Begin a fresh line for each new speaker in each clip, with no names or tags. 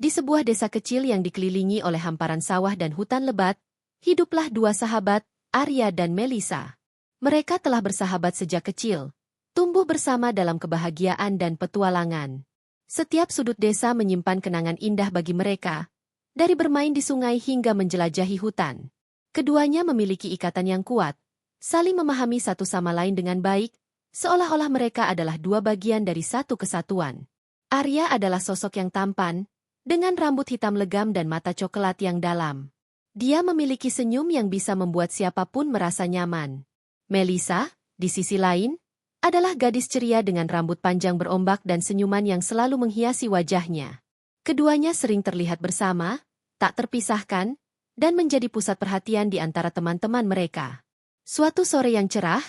Di sebuah desa kecil yang dikelilingi oleh hamparan sawah dan hutan lebat, hiduplah dua sahabat, Arya dan Melisa. Mereka telah bersahabat sejak kecil, tumbuh bersama dalam kebahagiaan dan petualangan. Setiap sudut desa menyimpan kenangan indah bagi mereka, dari bermain di sungai hingga menjelajahi hutan. Keduanya memiliki ikatan yang kuat, saling memahami satu sama lain dengan baik, seolah-olah mereka adalah dua bagian dari satu kesatuan. Arya adalah sosok yang tampan, dengan rambut hitam legam dan mata coklat yang dalam. Dia memiliki senyum yang bisa membuat siapapun merasa nyaman. Melisa, di sisi lain, adalah gadis ceria dengan rambut panjang berombak dan senyuman yang selalu menghiasi wajahnya. Keduanya sering terlihat bersama, tak terpisahkan, dan menjadi pusat perhatian di antara teman-teman mereka. Suatu sore yang cerah,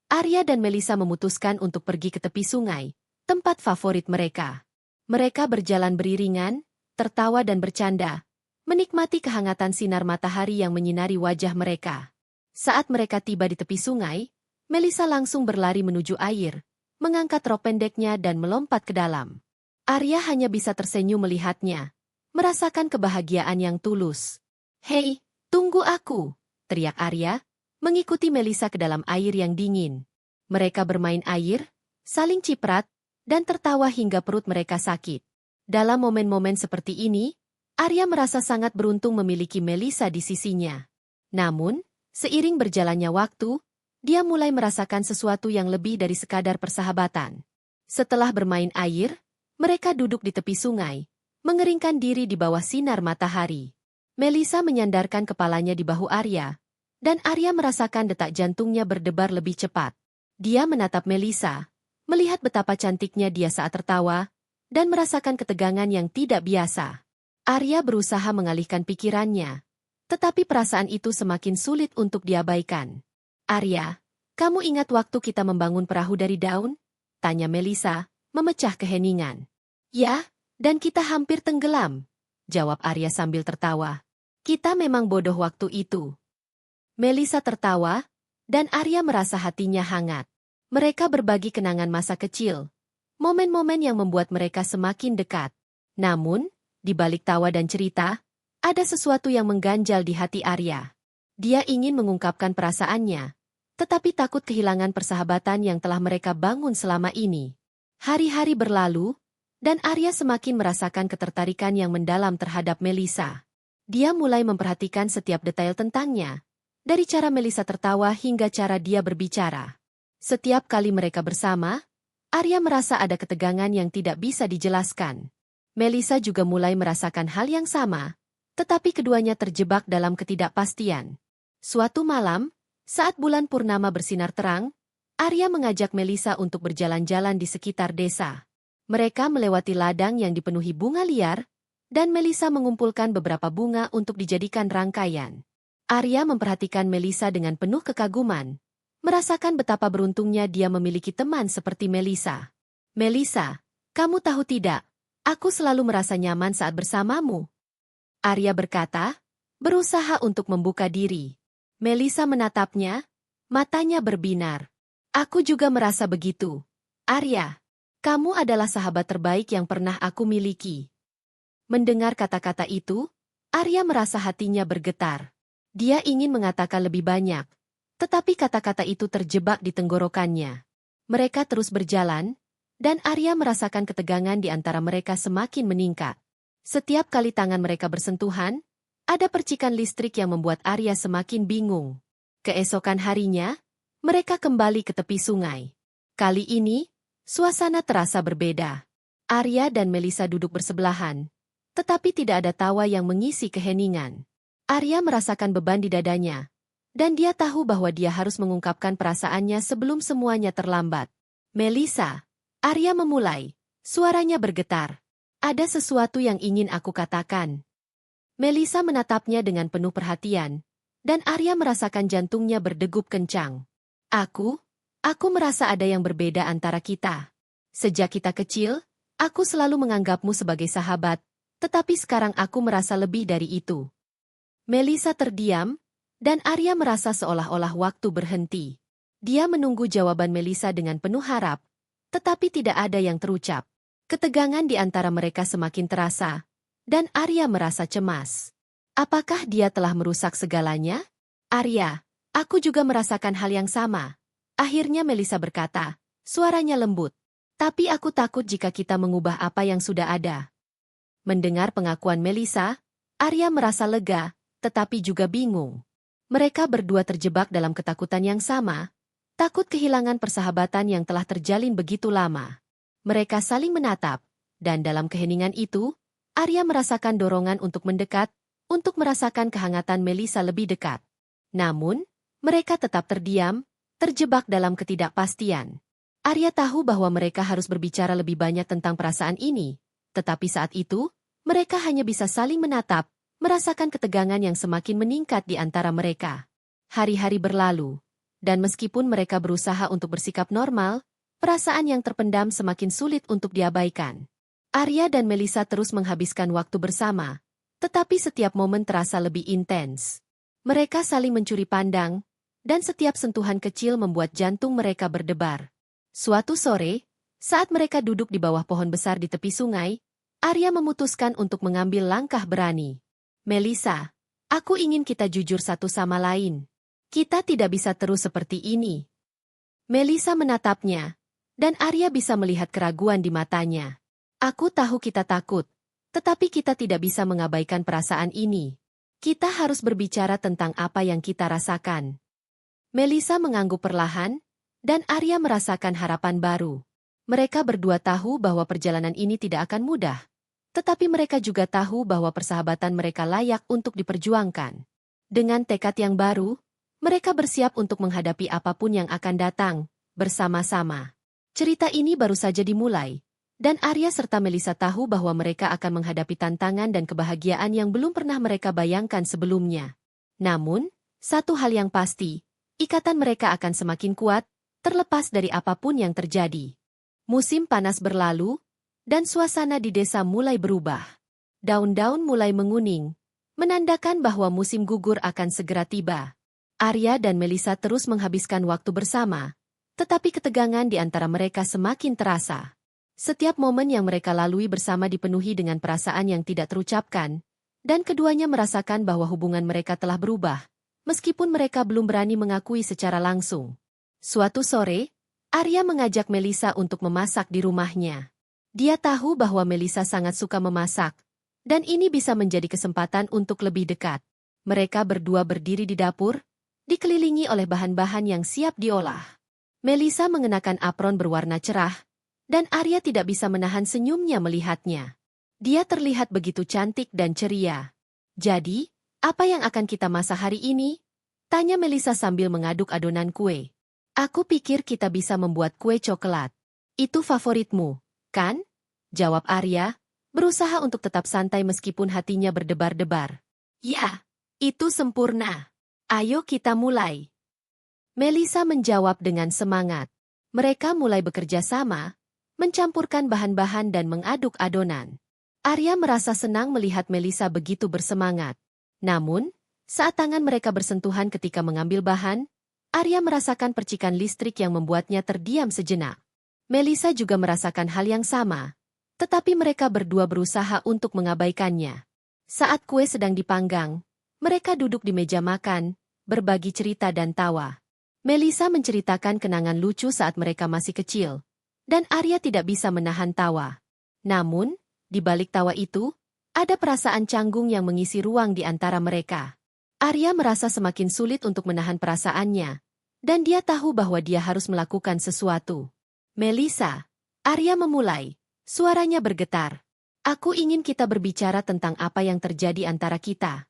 Arya dan Melisa memutuskan untuk pergi ke tepi sungai, tempat favorit mereka. Mereka berjalan beriringan, tertawa dan bercanda, menikmati kehangatan sinar matahari yang menyinari wajah mereka. Saat mereka tiba di tepi sungai, Melisa langsung berlari menuju air, mengangkat rok pendeknya dan melompat ke dalam. Arya hanya bisa tersenyum melihatnya, merasakan kebahagiaan yang tulus. "Hei, tunggu aku!" teriak Arya, mengikuti Melisa ke dalam air yang dingin. Mereka bermain air, saling ciprat, dan tertawa hingga perut mereka sakit. Dalam momen-momen seperti ini, Arya merasa sangat beruntung memiliki Melisa di sisinya. Namun, seiring berjalannya waktu, dia mulai merasakan sesuatu yang lebih dari sekadar persahabatan. Setelah bermain air, mereka duduk di tepi sungai, mengeringkan diri di bawah sinar matahari. Melisa menyandarkan kepalanya di bahu Arya, dan Arya merasakan detak jantungnya berdebar lebih cepat. Dia menatap Melisa, melihat betapa cantiknya dia saat tertawa, dan merasakan ketegangan yang tidak biasa. Arya berusaha mengalihkan pikirannya, tetapi perasaan itu semakin sulit untuk diabaikan. "Arya, kamu ingat waktu kita membangun perahu dari daun?" tanya Melisa, memecah keheningan. "Ya, dan kita hampir tenggelam," jawab Arya sambil tertawa. "Kita memang bodoh waktu itu." Melisa tertawa, dan Arya merasa hatinya hangat. Mereka berbagi kenangan masa kecil, momen-momen yang membuat mereka semakin dekat. Namun, di balik tawa dan cerita, ada sesuatu yang mengganjal di hati Arya. Dia ingin mengungkapkan perasaannya, tetapi takut kehilangan persahabatan yang telah mereka bangun selama ini. Hari-hari berlalu, dan Arya semakin merasakan ketertarikan yang mendalam terhadap Melisa. Dia mulai memperhatikan setiap detail tentangnya, dari cara Melisa tertawa hingga cara dia berbicara. Setiap kali mereka bersama, Arya merasa ada ketegangan yang tidak bisa dijelaskan. Melisa juga mulai merasakan hal yang sama, tetapi keduanya terjebak dalam ketidakpastian. Suatu malam, saat bulan purnama bersinar terang, Arya mengajak Melisa untuk berjalan-jalan di sekitar desa. Mereka melewati ladang yang dipenuhi bunga liar, dan Melisa mengumpulkan beberapa bunga untuk dijadikan rangkaian. Arya memperhatikan Melisa dengan penuh kekaguman, merasakan betapa beruntungnya dia memiliki teman seperti Melisa. "Melisa, kamu tahu tidak, aku selalu merasa nyaman saat bersamamu," Arya berkata, berusaha untuk membuka diri. Melisa menatapnya, matanya berbinar. "Aku juga merasa begitu. Arya, kamu adalah sahabat terbaik yang pernah aku miliki." Mendengar kata-kata itu, Arya merasa hatinya bergetar. Dia ingin mengatakan lebih banyak, tetapi kata-kata itu terjebak di tenggorokannya. Mereka terus berjalan, dan Arya merasakan ketegangan di antara mereka semakin meningkat. Setiap kali tangan mereka bersentuhan, ada percikan listrik yang membuat Arya semakin bingung. Keesokan harinya, mereka kembali ke tepi sungai. Kali ini, suasana terasa berbeda. Arya dan Melisa duduk bersebelahan, tetapi tidak ada tawa yang mengisi keheningan. Arya merasakan beban di dadanya, dan dia tahu bahwa dia harus mengungkapkan perasaannya sebelum semuanya terlambat. "Melisa," Arya memulai, suaranya bergetar. "Ada sesuatu yang ingin aku katakan." Melisa menatapnya dengan penuh perhatian, dan Arya merasakan jantungnya berdegup kencang. Aku merasa ada yang berbeda antara kita. Sejak kita kecil, aku selalu menganggapmu sebagai sahabat, tetapi sekarang aku merasa lebih dari itu." Melisa terdiam, dan Arya merasa seolah-olah waktu berhenti. Dia menunggu jawaban Melisa dengan penuh harap, tetapi tidak ada yang terucap. Ketegangan di antara mereka semakin terasa, Dan Arya merasa cemas. Apakah dia telah merusak segalanya? Arya, aku juga merasakan hal yang sama. Akhirnya Melisa berkata, suaranya lembut. Tapi aku takut jika kita mengubah apa yang sudah ada. Mendengar pengakuan Melisa, Arya merasa lega, tetapi juga bingung. Mereka berdua terjebak dalam ketakutan yang sama, takut kehilangan persahabatan yang telah terjalin begitu lama. Mereka saling menatap, dan dalam keheningan itu, Arya merasakan dorongan untuk mendekat, untuk merasakan kehangatan Melisa lebih dekat. Namun, mereka tetap terdiam, terjebak dalam ketidakpastian. Arya tahu bahwa mereka harus berbicara lebih banyak tentang perasaan ini, tetapi saat itu, mereka hanya bisa saling menatap, merasakan ketegangan yang semakin meningkat di antara mereka. Hari-hari berlalu, dan meskipun mereka berusaha untuk bersikap normal, perasaan yang terpendam semakin sulit untuk diabaikan. Arya dan Melisa terus menghabiskan waktu bersama, tetapi setiap momen terasa lebih intens. Mereka saling mencuri pandang, dan setiap sentuhan kecil membuat jantung mereka berdebar. Suatu sore, saat mereka duduk di bawah pohon besar di tepi sungai, Arya memutuskan untuk mengambil langkah berani. Melisa, aku ingin kita jujur satu sama lain. Kita tidak bisa terus seperti ini. Melisa menatapnya, dan Arya bisa melihat keraguan di matanya. Aku tahu kita takut, tetapi kita tidak bisa mengabaikan perasaan ini. Kita harus berbicara tentang apa yang kita rasakan. Melisa mengangguk perlahan, dan Arya merasakan harapan baru. Mereka berdua tahu bahwa perjalanan ini tidak akan mudah, tetapi mereka juga tahu bahwa persahabatan mereka layak untuk diperjuangkan. Dengan tekad yang baru, mereka bersiap untuk menghadapi apapun yang akan datang, bersama-sama. Cerita ini baru saja dimulai, dan Arya serta Melisa tahu bahwa mereka akan menghadapi tantangan dan kebahagiaan yang belum pernah mereka bayangkan sebelumnya. Namun, satu hal yang pasti, ikatan mereka akan semakin kuat, terlepas dari apapun yang terjadi. Musim panas berlalu, dan suasana di desa mulai berubah. Daun-daun mulai menguning, menandakan bahwa musim gugur akan segera tiba. Arya dan Melisa terus menghabiskan waktu bersama, tetapi ketegangan di antara mereka semakin terasa. Setiap momen yang mereka lalui bersama dipenuhi dengan perasaan yang tidak terucapkan, dan keduanya merasakan bahwa hubungan mereka telah berubah, meskipun mereka belum berani mengakui secara langsung. Suatu sore, Arya mengajak Melisa untuk memasak di rumahnya. Dia tahu bahwa Melisa sangat suka memasak, dan ini bisa menjadi kesempatan untuk lebih dekat. Mereka berdua berdiri di dapur, dikelilingi oleh bahan-bahan yang siap diolah. Melisa mengenakan apron berwarna cerah, dan Arya tidak bisa menahan senyumnya melihatnya. Dia terlihat begitu cantik dan ceria. Jadi, apa yang akan kita masak hari ini? Tanya Melisa sambil mengaduk adonan kue. Aku pikir kita bisa membuat kue coklat. Itu favoritmu, kan? Jawab Arya, berusaha untuk tetap santai meskipun hatinya berdebar-debar. Ya, itu sempurna. Ayo kita mulai. Melisa menjawab dengan semangat. Mereka mulai bekerja sama, mencampurkan bahan-bahan dan mengaduk adonan. Arya merasa senang melihat Melisa begitu bersemangat. Namun, saat tangan mereka bersentuhan ketika mengambil bahan, Arya merasakan percikan listrik yang membuatnya terdiam sejenak. Melisa juga merasakan hal yang sama, tetapi mereka berdua berusaha untuk mengabaikannya. Saat kue sedang dipanggang, mereka duduk di meja makan, berbagi cerita dan tawa. Melisa menceritakan kenangan lucu saat mereka masih kecil, dan Arya tidak bisa menahan tawa. Namun, di balik tawa itu, ada perasaan canggung yang mengisi ruang di antara mereka. Arya merasa semakin sulit untuk menahan perasaannya, dan dia tahu bahwa dia harus melakukan sesuatu. Melisa, Arya memulai, suaranya bergetar. Aku ingin kita berbicara tentang apa yang terjadi antara kita.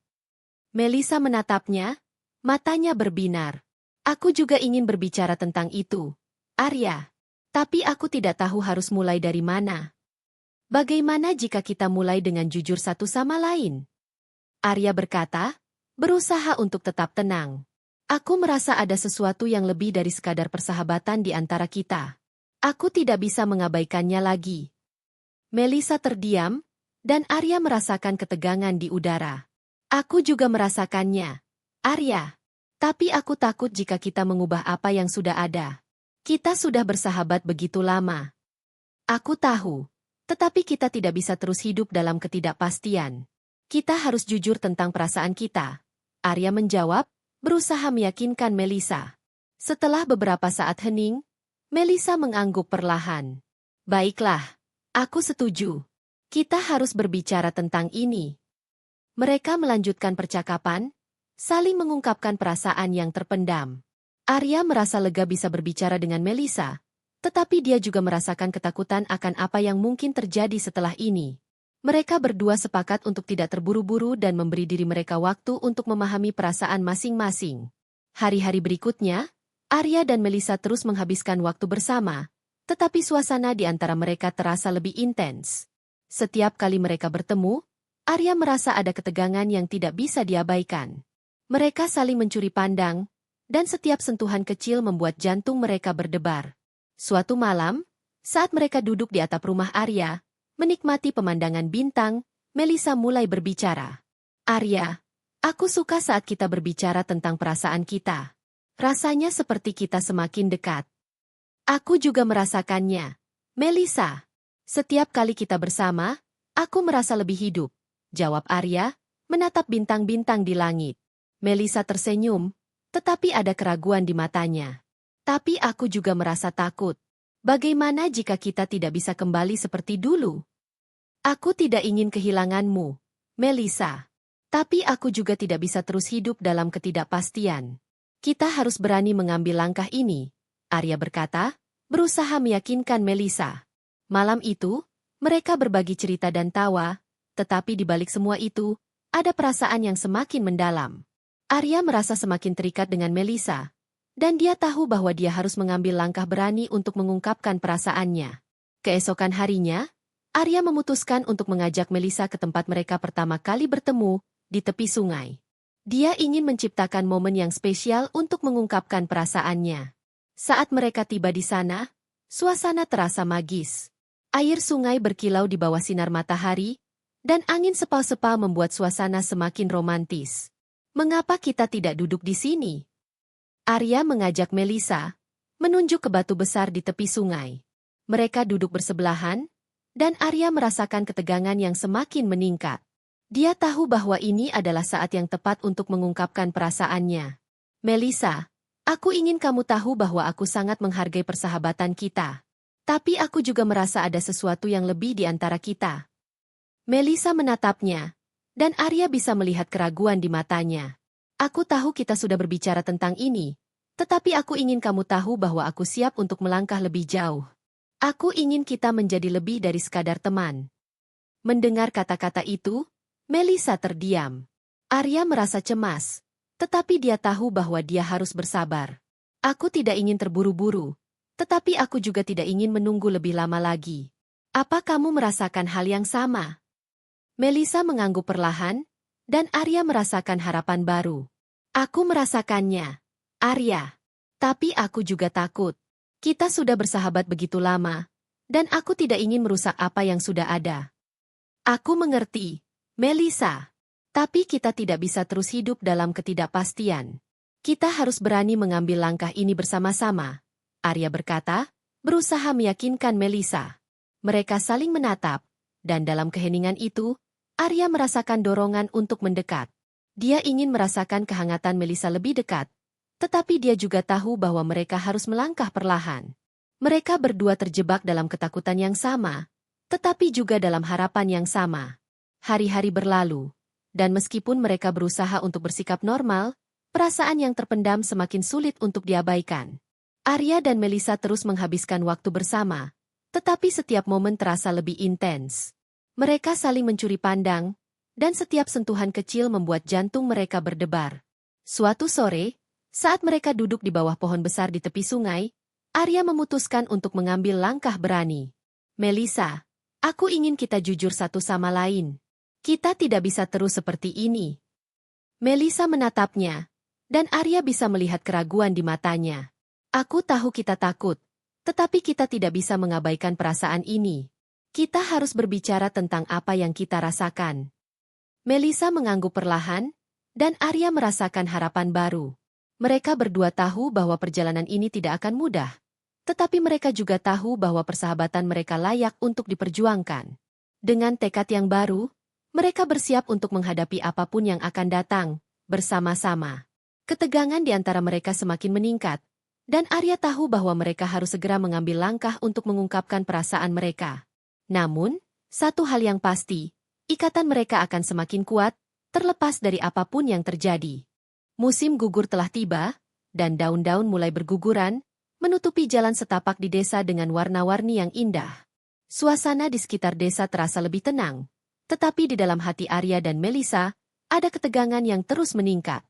Melisa menatapnya, matanya berbinar. Aku juga ingin berbicara tentang itu, Arya. Tapi aku tidak tahu harus mulai dari mana. Bagaimana jika kita mulai dengan jujur satu sama lain? Arya berkata, berusaha untuk tetap tenang. Aku merasa ada sesuatu yang lebih dari sekadar persahabatan di antara kita. Aku tidak bisa mengabaikannya lagi. Melisa terdiam, dan Arya merasakan ketegangan di udara. Aku juga merasakannya, Arya. Tapi aku takut jika kita mengubah apa yang sudah ada. Kita sudah bersahabat begitu lama. Aku tahu. Tetapi kita tidak bisa terus hidup dalam ketidakpastian. Kita harus jujur tentang perasaan kita. Arya menjawab, berusaha meyakinkan Melissa. Setelah beberapa saat hening, Melissa mengangguk perlahan. Baiklah, aku setuju. Kita harus berbicara tentang ini. Mereka melanjutkan percakapan, saling mengungkapkan perasaan yang terpendam. Arya merasa lega bisa berbicara dengan Melissa, tetapi dia juga merasakan ketakutan akan apa yang mungkin terjadi setelah ini. Mereka berdua sepakat untuk tidak terburu-buru dan memberi diri mereka waktu untuk memahami perasaan masing-masing. Hari-hari berikutnya, Arya dan Melissa terus menghabiskan waktu bersama, tetapi suasana di antara mereka terasa lebih intens. Setiap kali mereka bertemu, Arya merasa ada ketegangan yang tidak bisa diabaikan. Mereka saling mencuri pandang, dan setiap sentuhan kecil membuat jantung mereka berdebar. Suatu malam, saat mereka duduk di atap rumah Arya, menikmati pemandangan bintang, Melissa mulai berbicara. Arya, aku suka saat kita berbicara tentang perasaan kita. Rasanya seperti kita semakin dekat. Aku juga merasakannya. Melissa, setiap kali kita bersama, aku merasa lebih hidup. Jawab Arya, menatap bintang-bintang di langit. Melissa tersenyum, tetapi ada keraguan di matanya. Tapi aku juga merasa takut. Bagaimana jika kita tidak bisa kembali seperti dulu? Aku tidak ingin kehilanganmu, Melissa. Tapi aku juga tidak bisa terus hidup dalam ketidakpastian. Kita harus berani mengambil langkah ini, Arya berkata, berusaha meyakinkan Melissa. Malam itu, mereka berbagi cerita dan tawa, tetapi di balik semua itu, ada perasaan yang semakin mendalam. Arya merasa semakin terikat dengan Melissa, dan dia tahu bahwa dia harus mengambil langkah berani untuk mengungkapkan perasaannya. Keesokan harinya, Arya memutuskan untuk mengajak Melissa ke tempat mereka pertama kali bertemu, di tepi sungai. Dia ingin menciptakan momen yang spesial untuk mengungkapkan perasaannya. Saat mereka tiba di sana, suasana terasa magis. Air sungai berkilau di bawah sinar matahari, dan angin sepal-sepal membuat suasana semakin romantis. Mengapa kita tidak duduk di sini? Arya mengajak Melissa, menunjuk ke batu besar di tepi sungai. Mereka duduk bersebelahan, dan Arya merasakan ketegangan yang semakin meningkat. Dia tahu bahwa ini adalah saat yang tepat untuk mengungkapkan perasaannya. Melissa, aku ingin kamu tahu bahwa aku sangat menghargai persahabatan kita. Tapi aku juga merasa ada sesuatu yang lebih di antara kita. Melissa menatapnya, dan Arya bisa melihat keraguan di matanya. Aku tahu kita sudah berbicara tentang ini, tetapi aku ingin kamu tahu bahwa aku siap untuk melangkah lebih jauh. Aku ingin kita menjadi lebih dari sekadar teman. Mendengar kata-kata itu, Melissa terdiam. Arya merasa cemas, tetapi dia tahu bahwa dia harus bersabar. Aku tidak ingin terburu-buru, tetapi aku juga tidak ingin menunggu lebih lama lagi. Apa kamu merasakan hal yang sama? Melissa mengangguk perlahan, dan Arya merasakan harapan baru. Aku merasakannya, Arya. Tapi aku juga takut. Kita sudah bersahabat begitu lama, dan aku tidak ingin merusak apa yang sudah ada. Aku mengerti, Melissa. Tapi kita tidak bisa terus hidup dalam ketidakpastian. Kita harus berani mengambil langkah ini bersama-sama, Arya berkata, berusaha meyakinkan Melissa. Mereka saling menatap, dan dalam keheningan itu, Arya merasakan dorongan untuk mendekat. Dia ingin merasakan kehangatan Melissa lebih dekat, tetapi dia juga tahu bahwa mereka harus melangkah perlahan. Mereka berdua terjebak dalam ketakutan yang sama, tetapi juga dalam harapan yang sama. Hari-hari berlalu, dan meskipun mereka berusaha untuk bersikap normal, perasaan yang terpendam semakin sulit untuk diabaikan. Arya dan Melissa terus menghabiskan waktu bersama, tetapi setiap momen terasa lebih intens. Mereka saling mencuri pandang, dan setiap sentuhan kecil membuat jantung mereka berdebar. Suatu sore, saat mereka duduk di bawah pohon besar di tepi sungai, Arya memutuskan untuk mengambil langkah berani. Melissa, aku ingin kita jujur satu sama lain. Kita tidak bisa terus seperti ini. Melissa menatapnya, dan Arya bisa melihat keraguan di matanya. Aku tahu kita takut, tetapi kita tidak bisa mengabaikan perasaan ini. Kita harus berbicara tentang apa yang kita rasakan. Melissa mengangguk perlahan, dan Arya merasakan harapan baru. Mereka berdua tahu bahwa perjalanan ini tidak akan mudah, tetapi mereka juga tahu bahwa persahabatan mereka layak untuk diperjuangkan. Dengan tekad yang baru, mereka bersiap untuk menghadapi apapun yang akan datang, bersama-sama. Ketegangan di antara mereka semakin meningkat, dan Arya tahu bahwa mereka harus segera mengambil langkah untuk mengungkapkan perasaan mereka. Namun, satu hal yang pasti, ikatan mereka akan semakin kuat, terlepas dari apapun yang terjadi. Musim gugur telah tiba, dan daun-daun mulai berguguran, menutupi jalan setapak di desa dengan warna-warni yang indah. Suasana di sekitar desa terasa lebih tenang, tetapi di dalam hati Arya dan Melisa, ada ketegangan yang terus meningkat.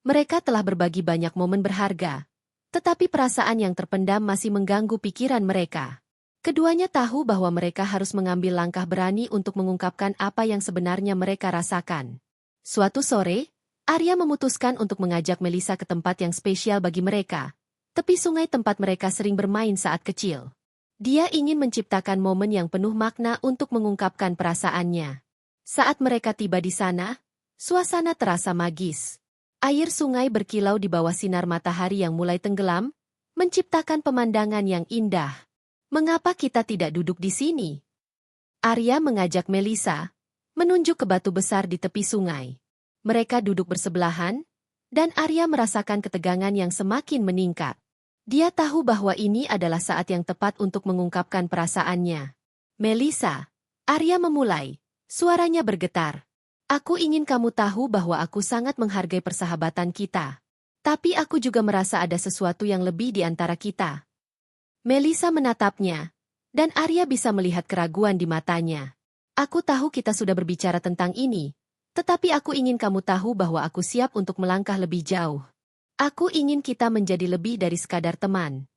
Mereka telah berbagi banyak momen berharga, tetapi perasaan yang terpendam masih mengganggu pikiran mereka. Keduanya tahu bahwa mereka harus mengambil langkah berani untuk mengungkapkan apa yang sebenarnya mereka rasakan. Suatu sore, Arya memutuskan untuk mengajak Melisa ke tempat yang spesial bagi mereka, tepi sungai tempat mereka sering bermain saat kecil. Dia ingin menciptakan momen yang penuh makna untuk mengungkapkan perasaannya. Saat mereka tiba di sana, suasana terasa magis. Air sungai berkilau di bawah sinar matahari yang mulai tenggelam, menciptakan pemandangan yang indah. Mengapa kita tidak duduk di sini? Arya mengajak Melisa, menunjuk ke batu besar di tepi sungai. Mereka duduk bersebelahan, dan Arya merasakan ketegangan yang semakin meningkat. Dia tahu bahwa ini adalah saat yang tepat untuk mengungkapkan perasaannya. Melisa, Arya memulai, suaranya bergetar. Aku ingin kamu tahu bahwa aku sangat menghargai persahabatan kita. Tapi aku juga merasa ada sesuatu yang lebih di antara kita. Melisa menatapnya, dan Arya bisa melihat keraguan di matanya. Aku tahu kita sudah berbicara tentang ini, tetapi aku ingin kamu tahu bahwa aku siap untuk melangkah lebih jauh. Aku ingin kita menjadi lebih dari sekadar teman.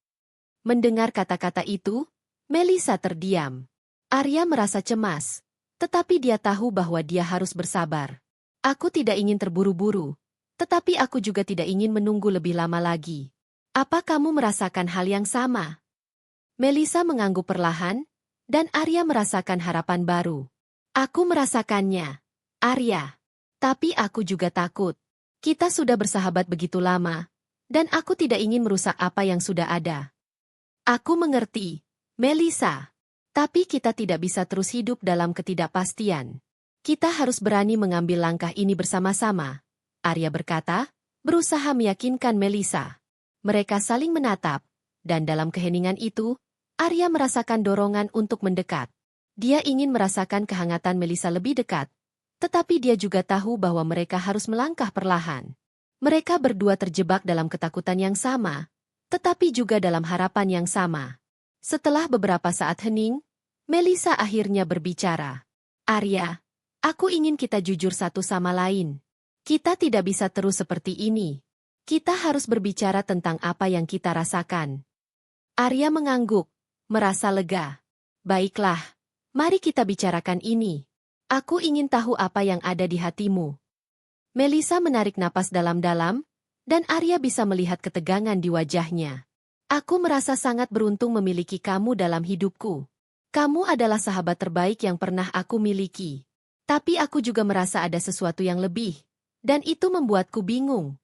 Mendengar kata-kata itu, Melisa terdiam. Arya merasa cemas, tetapi dia tahu bahwa dia harus bersabar. Aku tidak ingin terburu-buru, tetapi aku juga tidak ingin menunggu lebih lama lagi. Apa kamu merasakan hal yang sama? Melisa mengangguk perlahan, dan Arya merasakan harapan baru. Aku merasakannya, Arya. Tapi aku juga takut. Kita sudah bersahabat begitu lama, dan aku tidak ingin merusak apa yang sudah ada. Aku mengerti, Melisa. Tapi kita tidak bisa terus hidup dalam ketidakpastian. Kita harus berani mengambil langkah ini bersama-sama, Arya berkata, berusaha meyakinkan Melisa. Mereka saling menatap, dan dalam keheningan itu, Arya merasakan dorongan untuk mendekat. Dia ingin merasakan kehangatan Melisa lebih dekat, tetapi dia juga tahu bahwa mereka harus melangkah perlahan. Mereka berdua terjebak dalam ketakutan yang sama, tetapi juga dalam harapan yang sama. Setelah beberapa saat hening, Melisa akhirnya berbicara. Arya, aku ingin kita jujur satu sama lain. Kita tidak bisa terus seperti ini. Kita harus berbicara tentang apa yang kita rasakan. Arya mengangguk, merasa lega. Baiklah, mari kita bicarakan ini. Aku ingin tahu apa yang ada di hatimu. Melisa menarik napas dalam-dalam, dan Arya bisa melihat ketegangan di wajahnya. Aku merasa sangat beruntung memiliki kamu dalam hidupku. Kamu adalah sahabat terbaik yang pernah aku miliki. Tapi aku juga merasa ada sesuatu yang lebih, dan itu membuatku bingung.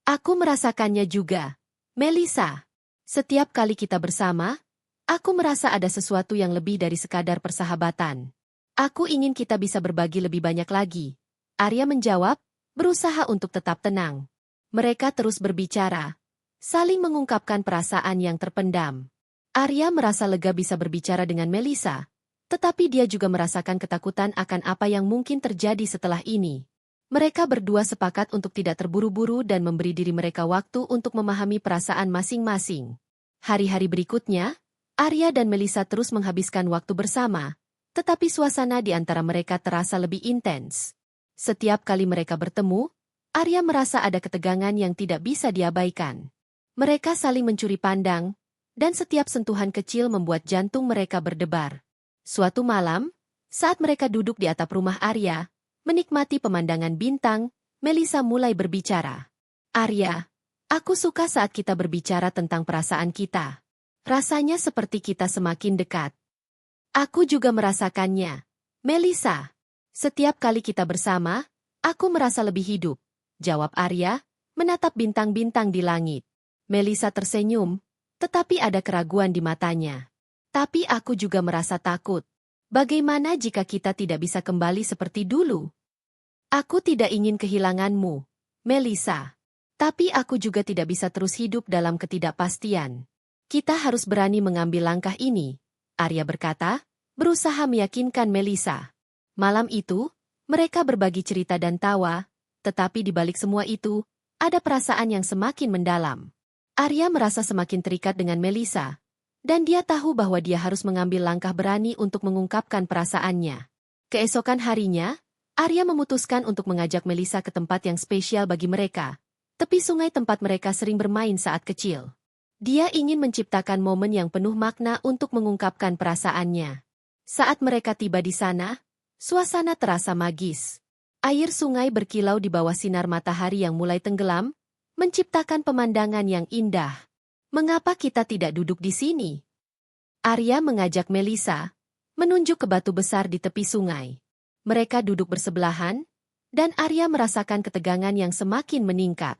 Aku merasakannya juga, Melisa. Setiap kali kita bersama, aku merasa ada sesuatu yang lebih dari sekadar persahabatan. Aku ingin kita bisa berbagi lebih banyak lagi. Arya menjawab, berusaha untuk tetap tenang. Mereka terus berbicara, saling mengungkapkan perasaan yang terpendam. Arya merasa lega bisa berbicara dengan Melisa, tetapi dia juga merasakan ketakutan akan apa yang mungkin terjadi setelah ini. Mereka berdua sepakat untuk tidak terburu-buru dan memberi diri mereka waktu untuk memahami perasaan masing-masing. Hari-hari berikutnya, Arya dan Melisa terus menghabiskan waktu bersama, tetapi suasana di antara mereka terasa lebih intens. Setiap kali mereka bertemu, Arya merasa ada ketegangan yang tidak bisa diabaikan. Mereka saling mencuri pandang, dan setiap sentuhan kecil membuat jantung mereka berdebar. Suatu malam, saat mereka duduk di atap rumah Arya, menikmati pemandangan bintang, Melisa mulai berbicara. Arya, aku suka saat kita berbicara tentang perasaan kita. Rasanya seperti kita semakin dekat. Aku juga merasakannya, Melisa. Setiap kali kita bersama, aku merasa lebih hidup, jawab Arya, menatap bintang-bintang di langit. Melisa tersenyum, tetapi ada keraguan di matanya. Tapi aku juga merasa takut. Bagaimana jika kita tidak bisa kembali seperti dulu? Aku tidak ingin kehilanganmu, Melissa. Tapi aku juga tidak bisa terus hidup dalam ketidakpastian. Kita harus berani mengambil langkah ini, Arya berkata, berusaha meyakinkan Melissa. Malam itu, mereka berbagi cerita dan tawa, tetapi di balik semua itu, ada perasaan yang semakin mendalam. Arya merasa semakin terikat dengan Melissa, dan dia tahu bahwa dia harus mengambil langkah berani untuk mengungkapkan perasaannya. Keesokan harinya, Arya memutuskan untuk mengajak Melissa ke tempat yang spesial bagi mereka, tepi sungai tempat mereka sering bermain saat kecil. Dia ingin menciptakan momen yang penuh makna untuk mengungkapkan perasaannya. Saat mereka tiba di sana, suasana terasa magis. Air sungai berkilau di bawah sinar matahari yang mulai tenggelam, menciptakan pemandangan yang indah. Mengapa kita tidak duduk di sini? Arya mengajak Melissa, menunjuk ke batu besar di tepi sungai. Mereka duduk bersebelahan, dan Arya merasakan ketegangan yang semakin meningkat.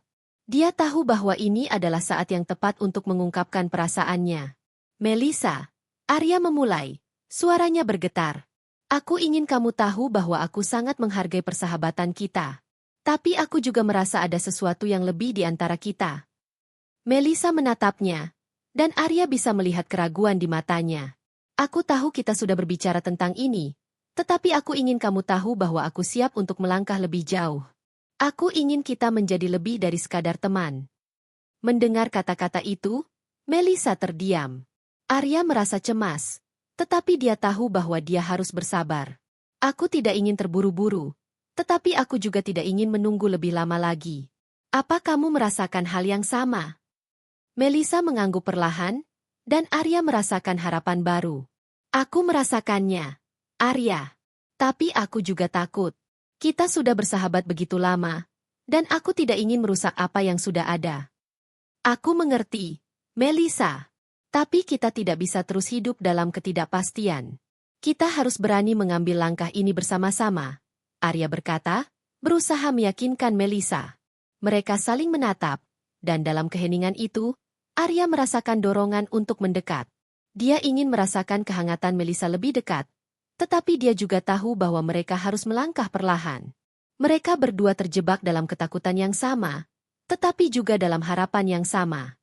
Dia tahu bahwa ini adalah saat yang tepat untuk mengungkapkan perasaannya. Melissa, Arya memulai, suaranya bergetar. Aku ingin kamu tahu bahwa aku sangat menghargai persahabatan kita. Tapi aku juga merasa ada sesuatu yang lebih di antara kita. Melissa menatapnya, dan Arya bisa melihat keraguan di matanya. Aku tahu kita sudah berbicara tentang ini, tetapi aku ingin kamu tahu bahwa aku siap untuk melangkah lebih jauh. Aku ingin kita menjadi lebih dari sekadar teman. Mendengar kata-kata itu, Melissa terdiam. Arya merasa cemas, tetapi dia tahu bahwa dia harus bersabar. Aku tidak ingin terburu-buru, tetapi aku juga tidak ingin menunggu lebih lama lagi. Apa kamu merasakan hal yang sama? Melissa mengangguk perlahan, dan Arya merasakan harapan baru. Aku merasakannya, Arya. Tapi aku juga takut. Kita sudah bersahabat begitu lama, dan aku tidak ingin merusak apa yang sudah ada. Aku mengerti, Melissa. Tapi kita tidak bisa terus hidup dalam ketidakpastian. Kita harus berani mengambil langkah ini bersama-sama, Arya berkata, berusaha meyakinkan Melissa. Mereka saling menatap, dan dalam keheningan itu, Arya merasakan dorongan untuk mendekat. Dia ingin merasakan kehangatan Melissa lebih dekat, tetapi dia juga tahu bahwa mereka harus melangkah perlahan. Mereka berdua terjebak dalam ketakutan yang sama, tetapi juga dalam harapan yang sama.